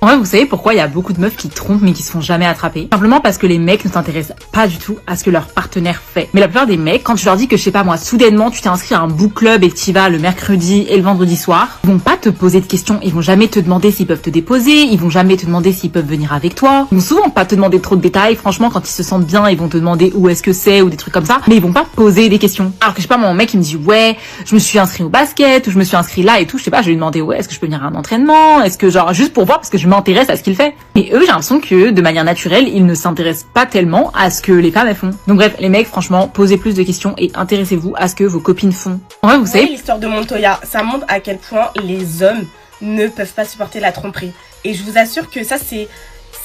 En vrai, vous savez pourquoi il y a beaucoup de meufs qui trompent mais qui se font jamais attraper? Simplement parce que les mecs ne s'intéressent pas du tout à ce que leur partenaire fait. Mais la plupart des mecs, quand tu leur dis que je sais pas moi, soudainement tu t'es inscrit à un book club et que tu y vas le mercredi et le vendredi soir, ils vont pas te poser de questions, ils vont jamais te demander s'ils peuvent te déposer, ils vont jamais te demander s'ils peuvent venir avec toi. Ils vont souvent pas te demander trop de détails, franchement quand ils se sentent bien, ils vont te demander où est-ce que c'est ou des trucs comme ça, mais ils vont pas poser des questions. Alors que je sais pas, mon mec il me dit ouais, je me suis inscrit au basket ou je me suis inscrit là et tout, je sais pas, je vais lui demander ouais, est-ce que je peux venir à un entraînement, est-ce que genre juste pour voir parce que je m'intéresse à ce qu'il fait. Et eux, j'ai l'impression que, de manière naturelle, ils ne s'intéressent pas tellement à ce que les femmes elles font. Donc bref, les mecs, franchement, posez plus de questions et intéressez-vous à ce que vos copines font. En vrai, vous savez... L'histoire de Montoya, ça montre à quel point les hommes ne peuvent pas supporter la tromperie. Et je vous assure que ça, c'est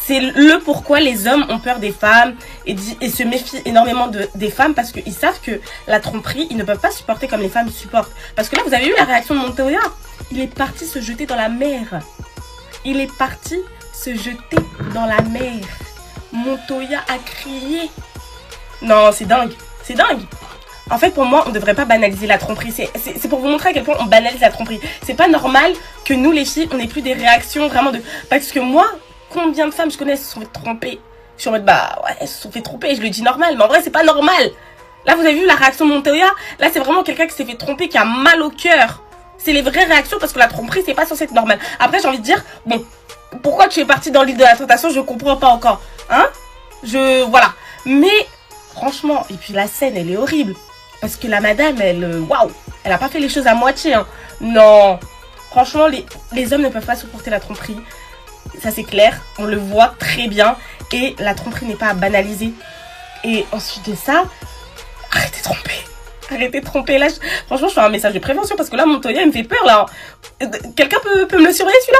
le pourquoi les hommes ont peur des femmes et se méfient énormément des femmes, parce qu'ils savent que la tromperie, ils ne peuvent pas supporter comme les femmes supportent. Parce que là, vous avez vu la réaction de Montoya. Il est parti se jeter dans la mer. Il est parti se jeter dans la mer. Montoya a crié. Non, c'est dingue. C'est dingue. En fait, pour moi, on ne devrait pas banaliser la tromperie. C'est pour vous montrer à quel point on banalise la tromperie. C'est pas normal que nous, les filles, on n'ait plus des réactions vraiment de... Parce que moi, combien de femmes je connais se sont fait tromper? Je suis en mode, bah ouais, elles se sont fait tromper. Je le dis normal, mais en vrai, c'est pas normal. Là, vous avez vu la réaction de Montoya? Là, c'est vraiment quelqu'un qui s'est fait tromper, qui a mal au cœur. C'est les vraies réactions, parce que la tromperie, c'est pas censé être normal. Après, j'ai envie de dire, bon... Pourquoi tu es parti dans l'île de la tentation, je comprends pas encore. Hein? Voilà. Mais, franchement, et puis la scène, elle est horrible. Parce que la madame, waouh, elle a pas fait les choses à moitié. Hein. Non. Franchement, les hommes ne peuvent pas supporter la tromperie. Ça, c'est clair. On le voit très bien. Et la tromperie n'est pas à banaliser. Et ensuite de ça, arrêtez de tromper. Arrêtez de tromper. Là, franchement, je fais un message de prévention parce que là, Montoya, il me fait peur, là. Quelqu'un peut me le surveiller, celui-là?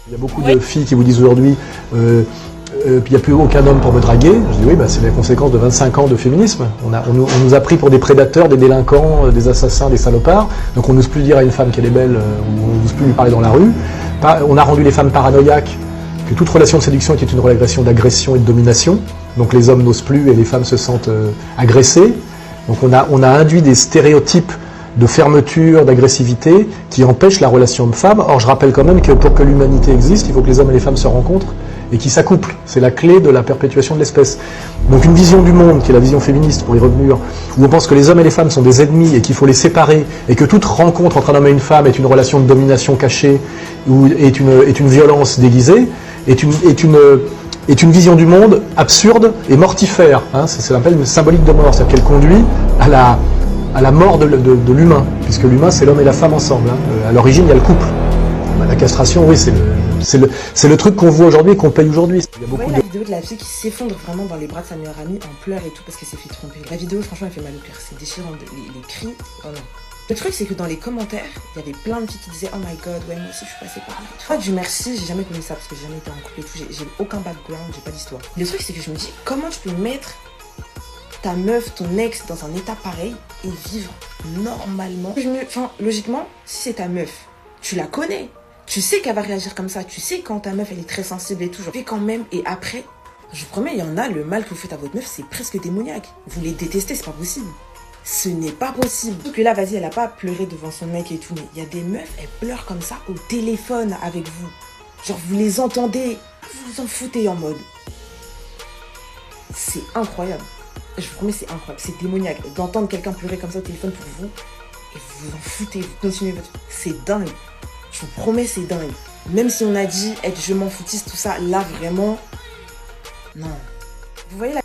Il y a beaucoup de filles qui vous disent aujourd'hui il n'y a plus aucun homme pour me draguer. Je dis oui, bah, c'est la conséquence de 25 ans de féminisme. On nous a pris pour des prédateurs, des délinquants, des assassins, des salopards. Donc on n'ose plus dire à une femme qu'elle est belle, on n'ose plus lui parler dans la rue. On a rendu les femmes paranoïaques, que toute relation de séduction était une relation d'agression et de domination. Donc les hommes n'osent plus et les femmes se sentent agressées. Donc on a induit des stéréotypes de fermeture, d'agressivité, qui empêchent la relation homme-femme. Or, je rappelle quand même que pour que l'humanité existe, il faut que les hommes et les femmes se rencontrent et qu'ils s'accouplent. C'est la clé de la perpétuation de l'espèce. Donc une vision du monde, qui est la vision féministe, pour y revenir, où on pense que les hommes et les femmes sont des ennemis et qu'il faut les séparer, et que toute rencontre entre un homme et une femme est une relation de domination cachée, ou est une violence déguisée, est une vision du monde absurde et mortifère. Hein. C'est l'appel symbolique de mort, c'est-à-dire qu'elle conduit à la mort de l'humain, puisque l'humain c'est l'homme et la femme ensemble. Hein. À l'origine il y a le couple. La castration, oui, c'est le truc qu'on voit aujourd'hui et qu'on paye aujourd'hui. Vous voyez la vidéo de la fille qui s'effondre vraiment dans les bras de sa meilleure amie en pleurs et tout parce qu'elle s'est fait tromper. La vidéo, franchement, elle fait mal au cœur. C'est déchirant, les cris. Oh non. Le truc, c'est que dans les commentaires, il y avait plein de filles qui disaient « Oh my god, ouais, moi aussi, je suis passée par là. » Toi, Dieu merci, j'ai jamais connu ça parce que j'ai jamais été en couple et tout. J'ai aucun background, j'ai pas d'histoire. Le truc, c'est que je me dis, comment tu peux mettre ta meuf, ton ex dans un état pareil et vivre normalement? Enfin, logiquement, si c'est ta meuf, tu la connais. Tu sais qu'elle va réagir comme ça. Tu sais quand ta meuf, elle est très sensible et tout. Je fais quand même. Et après, je vous promets, il y en a, le mal que vous faites à votre meuf, c'est presque démoniaque. Vous les détestez, c'est pas possible. Ce n'est pas possible. Sauf que là, vas-y, elle a pas pleuré devant son mec et tout. Mais il y a des meufs, elles pleurent comme ça au téléphone avec vous. Genre, vous les entendez. Vous vous en foutez en mode. C'est incroyable. Je vous promets, c'est incroyable. C'est démoniaque. D'entendre quelqu'un pleurer comme ça au téléphone pour vous. Et vous vous en foutez. Vous continuez votre... C'est dingue. Je vous promets, c'est dingue. Même si on a dit être je m'en foutiste, tout ça, là, vraiment... Non. Vous voyez la...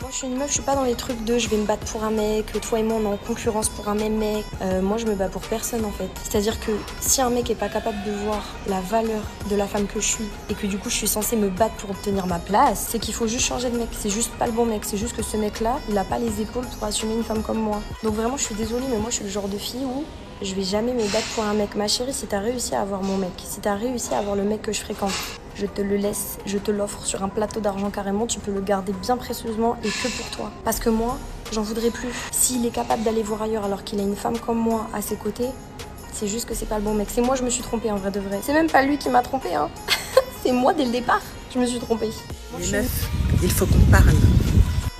Moi je suis une meuf, je suis pas dans les trucs de je vais me battre pour un mec, toi et moi on est en concurrence pour un même mec. Moi je me bats pour personne en fait. C'est-à-dire que si un mec est pas capable de voir la valeur de la femme que je suis et que du coup je suis censée me battre pour obtenir ma place, c'est qu'il faut juste changer de mec. C'est juste pas le bon mec, c'est juste que ce mec là, il a pas les épaules pour assumer une femme comme moi. Donc vraiment je suis désolée mais moi je suis le genre de fille où je vais jamais me battre pour un mec. Ma chérie, si t'as réussi à avoir mon mec, si t'as réussi à avoir le mec que je fréquente, je te le laisse, je te l'offre sur un plateau d'argent carrément, tu peux le garder bien précieusement et que pour toi. Parce que moi, j'en voudrais plus. S'il est capable d'aller voir ailleurs alors qu'il a une femme comme moi à ses côtés, c'est juste que c'est pas le bon mec. C'est moi, je me suis trompée en vrai de vrai. C'est même pas lui qui m'a trompée, hein. C'est moi dès le départ, je me suis trompée. Les meufs, il faut qu'on parle.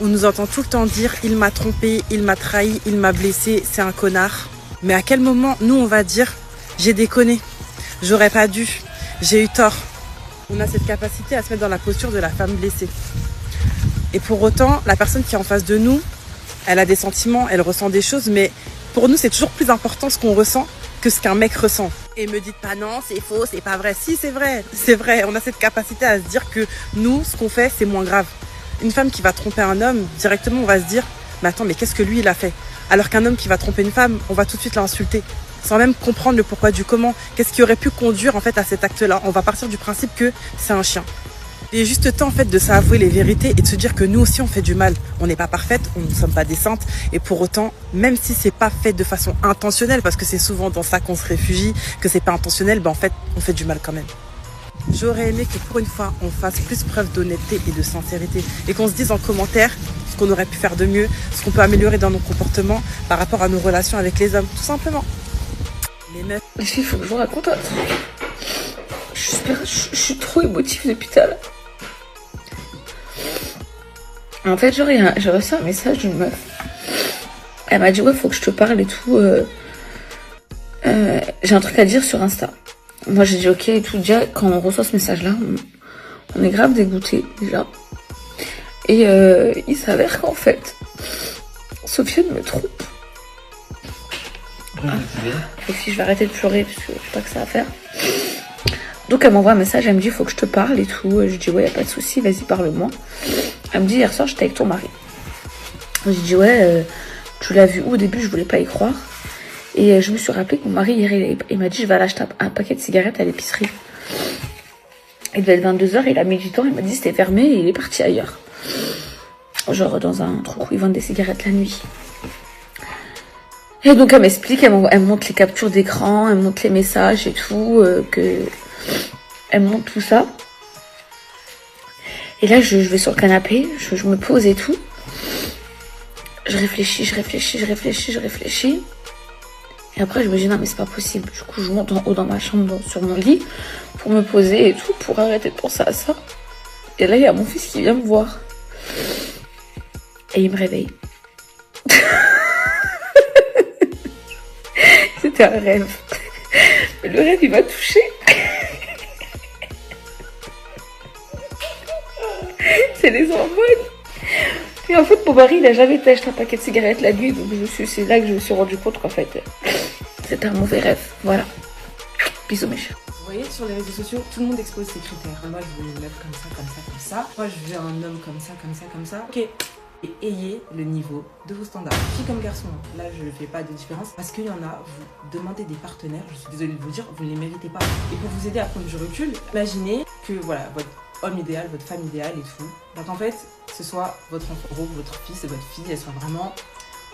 On nous entend tout le temps dire « il m'a trompé, il m'a trahi, il m'a blessé, c'est un connard ». Mais à quel moment, nous, on va dire « j'ai déconné, j'aurais pas dû, j'ai eu tort ». On a cette capacité à se mettre dans la posture de la femme blessée. Et pour autant, la personne qui est en face de nous, elle a des sentiments, elle ressent des choses, mais pour nous, c'est toujours plus important ce qu'on ressent que ce qu'un mec ressent. Et me dites pas non, c'est faux, c'est pas vrai. Si, c'est vrai, c'est vrai. On a cette capacité à se dire que nous, ce qu'on fait, c'est moins grave. Une femme qui va tromper un homme, directement, on va se dire « mais attends, mais qu'est-ce que lui, il a fait ?» Alors qu'un homme qui va tromper une femme, on va tout de suite l'insulter, sans même comprendre le pourquoi du comment. Qu'est-ce qui aurait pu conduire en fait à cet acte-là? On va partir du principe que c'est un chien. Il est juste temps en fait de s'avouer les vérités et de se dire que nous aussi on fait du mal. On n'est pas parfaite, on ne sommes pas des saintes et pour autant, même si c'est pas fait de façon intentionnelle, parce que c'est souvent dans ça qu'on se réfugie, que c'est pas intentionnel, ben en fait on fait du mal quand même. J'aurais aimé que pour une fois, on fasse plus preuve d'honnêteté et de sincérité et qu'on se dise en commentaire ce qu'on aurait pu faire de mieux, ce qu'on peut améliorer dans nos comportements par rapport à nos relations avec les hommes, tout simplement. Les meufs. Les filles, il faut que je vous raconte un truc. Je suis trop émotive depuis tout à l'heure. En fait, genre, j'ai reçu un message d'une meuf. Elle m'a dit, ouais, faut que je te parle et tout. J'ai un truc à dire sur Insta. Moi, j'ai dit ok et tout. Déjà, quand on reçoit ce message-là, on est grave dégoûté déjà. Et il s'avère qu'en fait, Sofiane me trompe. Et puis, je vais arrêter de pleurer parce que j'ai pas que ça à faire. Donc, elle m'envoie un message. Elle me dit, faut que je te parle et tout. Je dis, ouais, y a pas de souci, vas-y, parle-moi. Elle me dit, hier soir, j'étais avec ton mari. J'ai dit, ouais, tu l'as vu où? Au début, je voulais pas y croire. Et je me suis rappelé que mon mari, hier, il m'a dit, je vais aller acheter un paquet de cigarettes à l'épicerie. Il devait être 22h, il a mis du temps, il m'a dit c'était fermé et il est parti ailleurs. Genre dans un truc où ils vendent des cigarettes la nuit. Et donc elle m'explique, elle me montre les captures d'écran, elle me montre les messages et tout, elle me montre tout ça. Et là je vais sur le canapé, je me pose et tout. Je réfléchis. Et après, je me dis, non, mais c'est pas possible. Du coup, je monte en haut dans ma chambre, sur mon lit, pour me poser et tout, pour arrêter de penser à ça. Et là, il y a mon fils qui vient me voir. Et il me réveille. C'était un rêve. Mais le rêve, il m'a touchée. C'est les hormones. Et en fait, mon mari, il a jamais été acheter un paquet de cigarettes la nuit, donc c'est là que je me suis rendu compte qu'en fait, c'était un mauvais rêve. Voilà. Bisous, mes chers. Vous voyez, sur les réseaux sociaux, tout le monde expose ses critères. Moi, je veux une meuf comme ça. Moi, je veux un homme comme ça. Ok. Et ayez le niveau de vos standards. Filles comme garçons, là, je ne fais pas de différence. Parce qu'il y en a, vous demandez des partenaires, je suis désolée de vous dire, vous ne les méritez pas. Et pour vous aider à prendre du recul, imaginez que, voilà, votre homme idéal, votre femme idéale et tout. Donc en fait, ce soit votre enfant, votre fils et votre fille, elles soient vraiment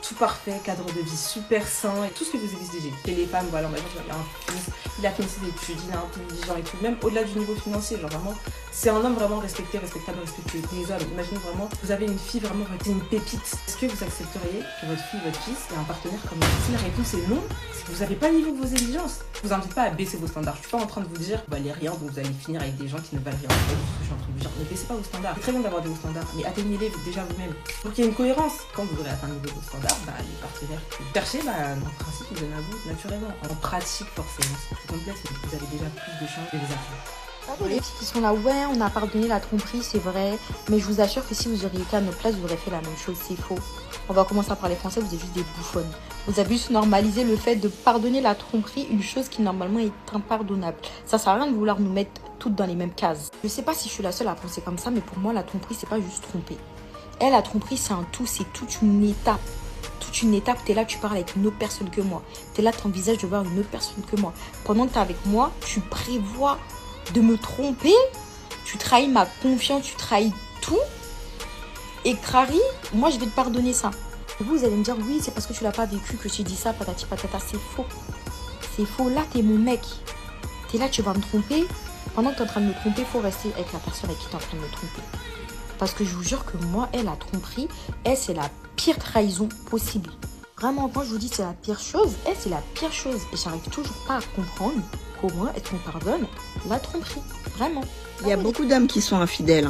tout parfait, cadre de vie super sain et tout ce que vous exigez. Et les femmes, voilà, on va dire qu'il y a un fils, il a fini ses études, il est intelligent et tout, même au-delà du niveau financier, genre vraiment, c'est un homme vraiment respecté, respectable, respectueux. Les hommes, imaginez vraiment, vous avez une fille vraiment, c'est une pépite. Est-ce que vous accepteriez que votre fille, votre fils ait un partenaire comme vous? Si la réponse est non, c'est que vous n'avez pas le niveau de vos exigences. Je vous invite pas à baisser vos standards. Je suis pas en train de vous dire, bah les rien, donc vous allez finir avec des gens qui ne valent rien. Je suis en train de vous dire, ne baissez pas vos standards. C'est très bien d'avoir des hauts standards, mais atteignez-les déjà vous-même. Pour qu'il y ait une cohérence. Quand vous aurez atteint le niveau de vos standards, bah les partenaires que vous cherchez, bah en principe, ils viennent à vous naturellement. En pratique, forcément, c'est plus complexe et vous avez déjà plus de chances de les atteindre. Les filles qui sont là, ouais, on a pardonné la tromperie, c'est vrai, mais je vous assure que si vous auriez été à notre place, vous auriez fait la même chose, c'est faux. On va commencer à parler français, vous êtes juste des bouffonnes. Vous avez juste normalisé le fait de pardonner la tromperie, une chose qui normalement est impardonnable. Ça sert à rien de vouloir nous mettre toutes dans les mêmes cases. Je sais pas si je suis la seule à penser comme ça, mais pour moi, la tromperie, c'est pas juste tromper. Et la tromperie, c'est un tout, c'est toute une étape. Toute une étape, t'es là, tu parles avec une autre personne que moi. T'es là, t'envisages de voir une autre personne que moi. Pendant que t'es avec moi, tu prévois de me tromper, tu trahis ma confiance, tu trahis tout. Et Crary, moi je vais te pardonner ça. Et vous allez me dire, oui, c'est parce que tu l'as pas vécu que tu dis ça, patati patata. C'est faux. C'est faux. Là, t'es mon mec. T'es là, tu vas me tromper. Pendant que t'es en train de me tromper, il faut rester avec la personne avec qui t'es en train de me tromper. Parce que je vous jure que moi, elle, la tromperie, elle, c'est la pire trahison possible. Vraiment, quand je vous dis c'est la pire chose, elle, c'est la pire chose. Et j'arrive toujours pas à comprendre comment est-ce qu'on pardonne la tromperie. Vraiment. Il y a beaucoup d'hommes qui sont infidèles.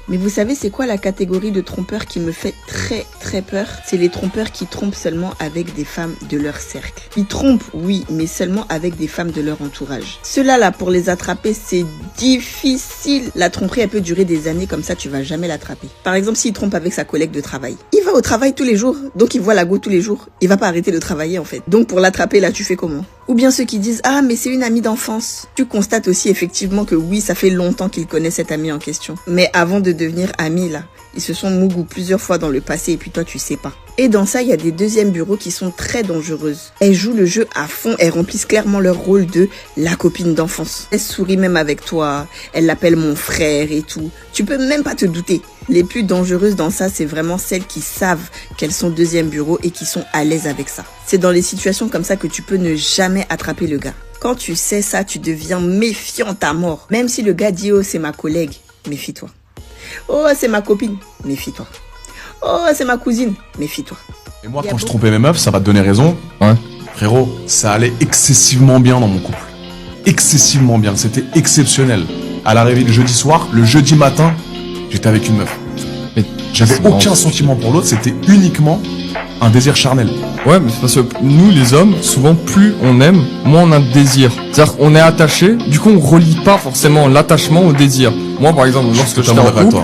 Mais vous savez c'est quoi la catégorie de trompeurs qui me fait très peur? C'est les trompeurs qui trompent seulement avec des femmes de leur cercle. Ils trompent, oui, mais seulement avec des femmes de leur entourage. Ceux-là, là, pour les attraper, c'est difficile. La tromperie, elle peut durer des années, comme ça, tu vas jamais l'attraper. Par exemple, s'il trompe avec sa collègue de travail. Il va au travail tous les jours, donc il voit la go tous les jours. Il va pas arrêter de travailler, en fait. Donc, pour l'attraper, là, tu fais comment? Ou bien ceux qui disent « Ah, mais c'est une amie d'enfance ». Tu constates aussi, effectivement, que oui, ça fait longtemps qu'ils connaissent cette amie en question. Mais avant de devenir amis, là, ils se sont mougou plusieurs fois dans le passé et puis toi, tu sais pas. Et dans ça, il y a des deuxièmes bureaux qui sont très dangereuses. Elles jouent le jeu à fond, elles remplissent clairement leur rôle de la copine d'enfance. Elles sourient même avec toi, elles l'appellent mon frère et tout. Tu peux même pas te douter. Les plus dangereuses dans ça, c'est vraiment celles qui savent qu'elles sont deuxième bureau et qui sont à l'aise avec ça. C'est dans les situations comme ça que tu peux ne jamais attraper le gars. Quand tu sais ça, tu deviens méfiante à mort. Même si le gars dit « Oh, c'est ma collègue », méfie-toi. « Oh, c'est ma copine », méfie-toi. Oh, c'est ma cousine, méfie-toi. Et moi, quand je trompais mes meufs, ça va te donner raison. Ouais. Frérot, ça allait excessivement bien dans mon couple. Excessivement bien, c'était exceptionnel. À l'arrivée le jeudi soir, le jeudi matin, j'étais avec une meuf. Et j'avais aucun sentiment pour l'autre, c'était uniquement un désir charnel. Ouais, mais c'est parce que nous, les hommes, souvent, plus on aime, moins on a de désir. C'est-à-dire qu'on est attaché, du coup, on relie pas forcément l'attachement au désir. Moi, par exemple, lorsque j'étais en couple,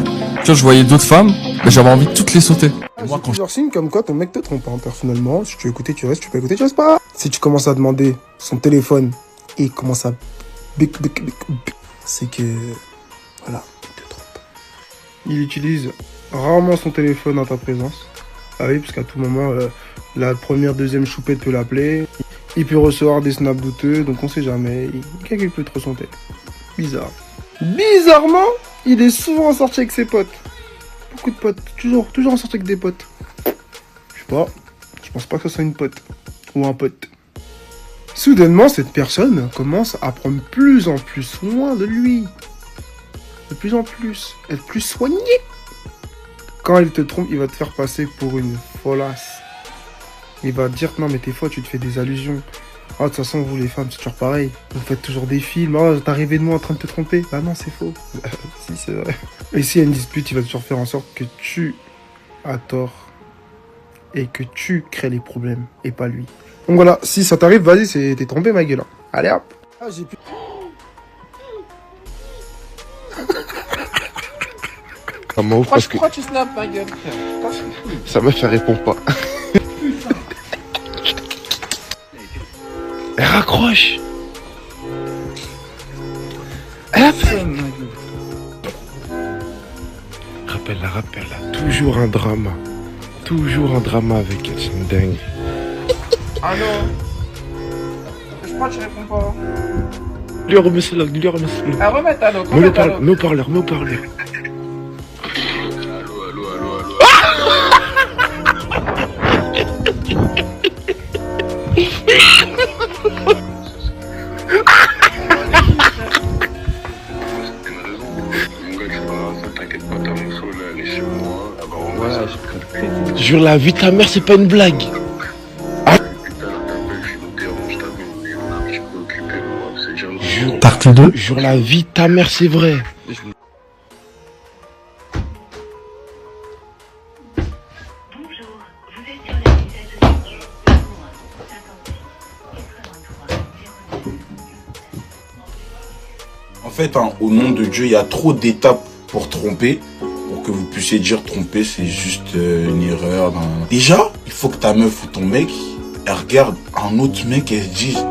tu vois, je voyais d'autres femmes, mais j'avais envie de toutes les sauter. Moi, quand plusieurs signes comme quoi ton mec te trompe, hein. Personnellement, si tu veux écouter, tu restes, tu peux écouter, tu restes pas. Si tu commences à demander son téléphone et il commence à bic, c'est que, voilà, il te trompe. Il utilise rarement son téléphone en ta présence. Ah oui, parce qu'à tout moment, la première, deuxième choupette peut l'appeler. Il peut recevoir des snaps douteux, donc on sait jamais. Quelqu'un peut trop son téléphone. Bizarre. Bizarrement, il est souvent en sortie avec ses potes. Beaucoup de potes, toujours en sortie avec des potes. Je sais pas, je pense pas que ce soit une pote ou un pote. Soudainement, cette personne commence à prendre plus en plus soin de lui. De plus en plus, être plus soigné. Quand il te trompe, il va te faire passer pour une folasse. Il va te dire non mais t'es fois tu te fais des allusions. Ah de toute façon vous les femmes c'est toujours pareil. Vous faites toujours des films. Ah t'as rêvé de moi en train de te tromper. Bah non c'est faux. Si c'est vrai. Et s'il y a une dispute, il va toujours faire en sorte que tu as tort. Et que tu crées les problèmes. Et pas lui. Donc voilà, si ça t'arrive, vas-y, t'es trompé ma gueule. Hein. Allez hop. Ah j'ai pu... Pourquoi tu snaps ma gueule? Sa meuf elle répond pas. Elle raccroche. Rappelle-la. Toujours un drama avec elle, c'est une dingue. Allô? Pourquoi tu réponds pas? Lui remets celle-là. Ah remets ta l'autre. Mets au parleur. Jure la vie ta mère, c'est pas une blague. Partie 2. Jure la vie ta mère, c'est vrai. En fait, hein, au nom de Dieu, il y a trop d'étapes pour tromper. Pour que vous puissiez dire tromper, c'est juste une erreur. Déjà, il faut que ta meuf ou ton mec, elle regarde un autre mec et elle se dise,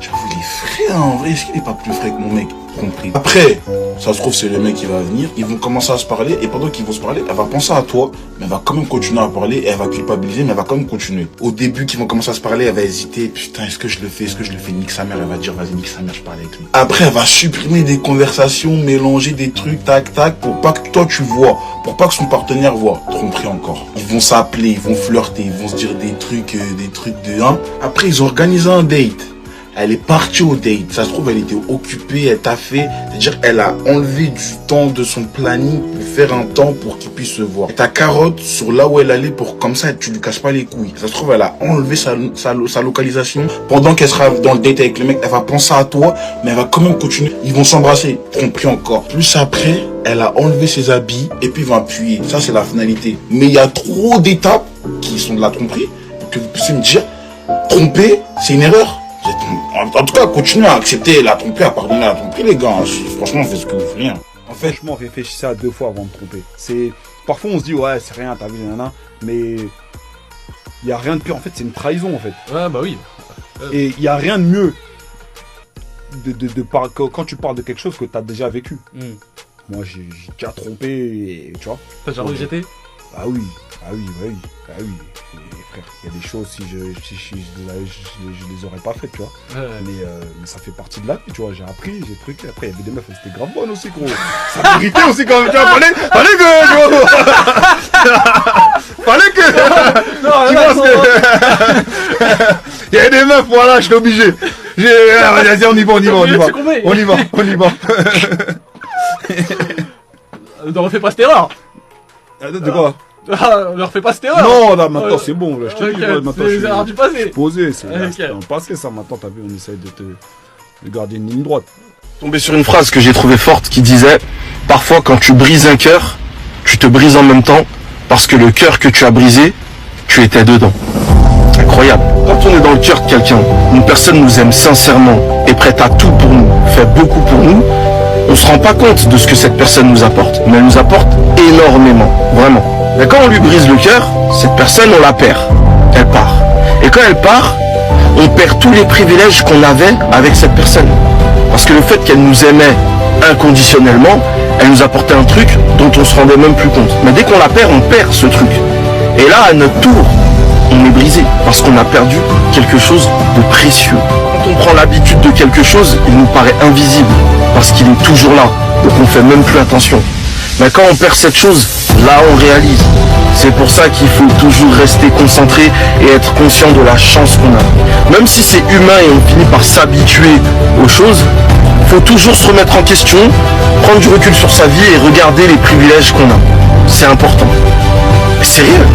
j'avoue, il est frais, hein, en vrai, est-ce qu'il est pas plus frais que mon mec? Tromperie. Après, ça se trouve, c'est le mec qui va venir, ils vont commencer à se parler, et pendant qu'ils vont se parler, elle va penser à toi, mais elle va quand même continuer à parler, et elle va culpabiliser, mais elle va quand même continuer. Au début, qu'ils vont commencer à se parler, elle va hésiter, putain, est-ce que je le fais, nique sa mère, elle va dire, vas-y, nique sa mère, je parle avec lui. Après, elle va supprimer des conversations, mélanger des trucs, tac, pour pas que toi tu vois, pour pas que son partenaire voit. Tromperie encore. Ils vont s'appeler, ils vont flirter, ils vont se dire des trucs de hein. Après, ils ont organisé un date. Elle est partie au date. Ça se trouve, elle était occupée, elle t'a fait. C'est-à-dire, elle a enlevé du temps de son planning pour faire un temps pour qu'ils puissent se voir. Et ta carotte sur là où elle allait pour comme ça, tu lui casses pas les couilles. Ça se trouve, elle a enlevé sa localisation. Pendant qu'elle sera dans le date avec le mec, elle va penser à toi, mais elle va quand même continuer. Ils vont s'embrasser. Tromperie encore. Plus après, elle a enlevé ses habits et puis va appuyer. Ça, c'est la finalité. Mais il y a trop d'étapes qui sont de la tromperie pour que vous puissiez me dire, tromper, c'est une erreur. En tout cas, continuez à accepter la tromperie, à pardonner la tromperie, les gars. Franchement, faites ce que vous voulez. En fait, franchement, réfléchissez à 2 fois avant de tromper. Parfois, on se dit, ouais, c'est rien, t'as vu, nanana, mais il n'y a rien de pire. En fait, c'est une trahison, en fait. Ouais, bah oui. Et il n'y a rien de mieux quand tu parles de quelque chose que tu as déjà vécu. Moi, j'ai déjà trompé, et, tu vois. T'as déjà rejeté? Ah oui. Et frère, il y a des choses, si je les aurais pas faites, tu vois. Mais ça fait partie de la vie, tu vois. J'ai appris, j'ai truqué. Après, il y avait des meufs, elles étaient grave bonnes aussi, gros. Ça méritait aussi quand même, tu vois. Fallait que... Non, tu penses que... Il y avait des meufs, voilà, je suis obligé. Vas-y, on y va. Ne refais pas cette erreur. De quoi? Ne refais pas cette erreur. Non, là, maintenant c'est bon. Là, je te dis, maintenant c'est les erreurs du passé. Je suis posé, c'est un passé ça. Maintenant, t'as vu, on essaye de garder une ligne droite. Tombé sur une phrase que j'ai trouvée forte qui disait « Parfois, quand tu brises un cœur, tu te brises en même temps parce que le cœur que tu as brisé, tu étais dedans. » Incroyable. Quand on est dans le cœur de quelqu'un, une personne nous aime sincèrement, est prête à tout pour nous, fait beaucoup pour nous, on se rend pas compte de ce que cette personne nous apporte, mais elle nous apporte énormément, vraiment. Mais quand on lui brise le cœur, cette personne, on la perd. Elle part. Et quand elle part, on perd tous les privilèges qu'on avait avec cette personne. Parce que le fait qu'elle nous aimait inconditionnellement, elle nous apportait un truc dont on se rendait même plus compte. Mais dès qu'on la perd, on perd ce truc. Et là, à notre tour, on est brisé parce qu'on a perdu quelque chose de précieux. Quand on prend l'habitude de quelque chose, il nous paraît invisible parce qu'il est toujours là, donc on fait même plus attention. Mais quand on perd cette chose, là on réalise. C'est pour ça qu'il faut toujours rester concentré et être conscient de la chance qu'on a. Même si c'est humain et on finit par s'habituer aux choses, il faut toujours se remettre en question, prendre du recul sur sa vie et regarder les privilèges qu'on a. C'est important. C'est sérieux.